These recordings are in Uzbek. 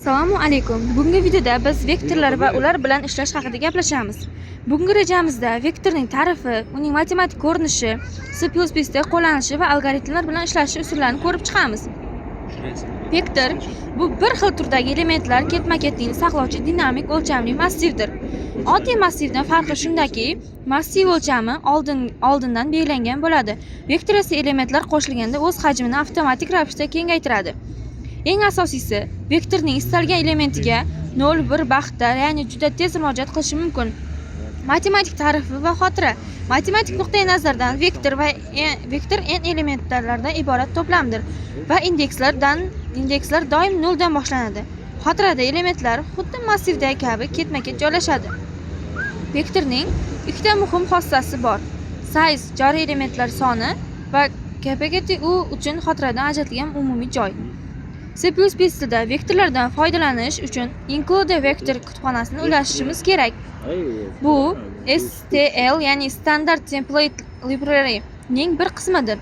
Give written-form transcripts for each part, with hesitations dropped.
Assalomu alaykum. Bugungi videoda biz vektorlar va ular bilan ishlash haqida gaplashamiz. Bugungi rejamizda vektorning ta'rifi, uning matematik ko'rinishi, C++da qo'llanilishi va algoritmlar bilan ishlash usullarini ko'rib chiqamiz. Vektor bu bir xil turdagi elementlar ketma-ketlikni saqlovchi dinamik o'lchamli massivdir. Oddiy massivdan farqi shundaki, massiv o'lchami oldindan belgilangan bo'ladi. Vektor esa elementlar qo'shilganda o'z hajmini avtomatik ravishda kengaytiradi. Eng asosiysi, vektorning istalgan elementiga 0-1 vaqtda, ya'ni juda tez murojaat qilishi mumkin. Matematik ta'rifi va xotira. Matematik nuqtai nazardan vektor n elementlardan iborat to'plamdir va indekslar doim 0 dan boshlanadi. Xotirada elementlar xuddi massivdagi kabi ketma-ket joylashadi. Vektorning ikkita muhim xossasi bor: size joriy elementlar soni va kapasiti u uchun xotiradan ajratilgan umumiy joy. C++da vektorlardan foydalanish uchun include vektor kutubxonasini ulashishimiz kerak. Bu STL, ya'ni Standard Template Library ning bir qismidir.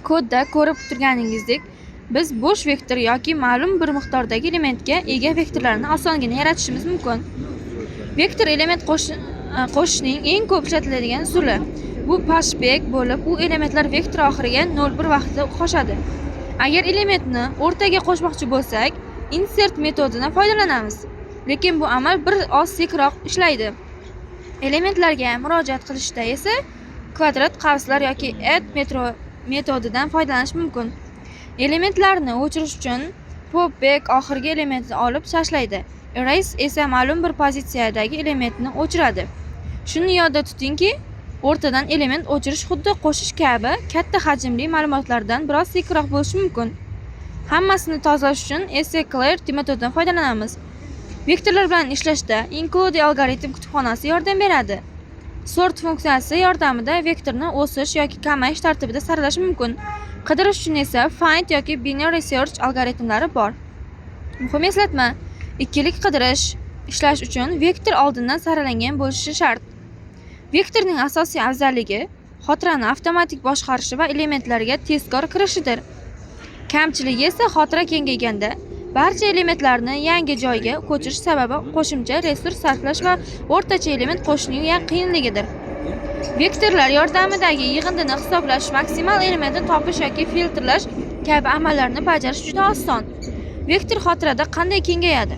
Kodda ko'rib turganingizdek, biz bo'sh vektor yoki ma'lum bir miqdordagi elementga ega vektorlarni osongina yaratishimiz mumkin. Vektor element qo'shishning eng ko'p ishlatiladigan usuli. Bu pushback bo'lib, u elementlar vektor oxiriga 0-1 vaqtda qo'shadi. Agar elementni o'rtaga qo'shmoqchi bo'lsak, insert metodidan foydalanamiz. Lekin bu amal bir oz sekinroq ishlaydi. Elementlarga murojaat qilishda esa kvadrat qavslar yoki add metodidan foydalanish mumkin. Elementlarni o'chirish uchun popback oxirgi elementni olib tashlaydi. Erase esa ma'lum bir pozitsiyadagi elementni o'chiradi. Shuni yodda tutingki, o'rtadan element o'chirish xuddi qo'shish kabi katta hajmli ma'lumotlardan biroz sekinroq bo'lishi mumkin. Hammasini tozalash uchun sclair metodidan foydalanamiz. Vektorlar bilan ishlashda include algoritm kutubxonasi yordam beradi. Sort funksiyasi yordamida vektorni o'sish yoki kamayish tartibida saralash mumkin. Qidirish uchun esa find yoki binary search algoritmlari bor. Muhim eslatma: ikkilik qidirish ishlash uchun vektor oldindan saralangan bo'lishi shart. Vektorning asosiy afzalligi xotirani avtomatik boshqarishi va elementlarga tezkor kirishidir. Kamchiligi esa xotira kengayganda barcha elementlarni yangi joyga ko'chirish sababi qo'shimcha resurs sarflash va o'rtacha element qo'shishning qiyinligidir. Vektorlar yordamidagi yig'indini hisoblash, maksimal elementni topish yoki filtrlash kabi amallarni bajarish juda oson. Vektor xotirada qanday kengayadi?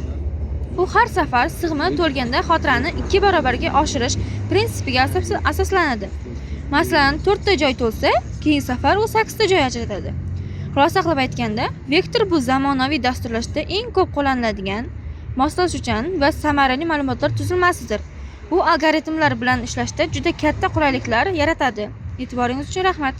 Bu har safar sig'imi to'lganda xotirani 2 barobarga oshirish prinsipiga asoslanadi. Masalan, 4 ta joy to'lsa, keyingi safar u 8 ta joy ajratadi. Xulosa qilib aytganda, vektor bu zamonaviy dasturlashda eng ko'p qo'llaniladigan, moslashuvchan va samarali ma'lumotlar tuzilmasidir. Bu algoritmlar bilan ishlashda juda katta qulayliklar yaratadi. E'tiboringiz uchun rahmat.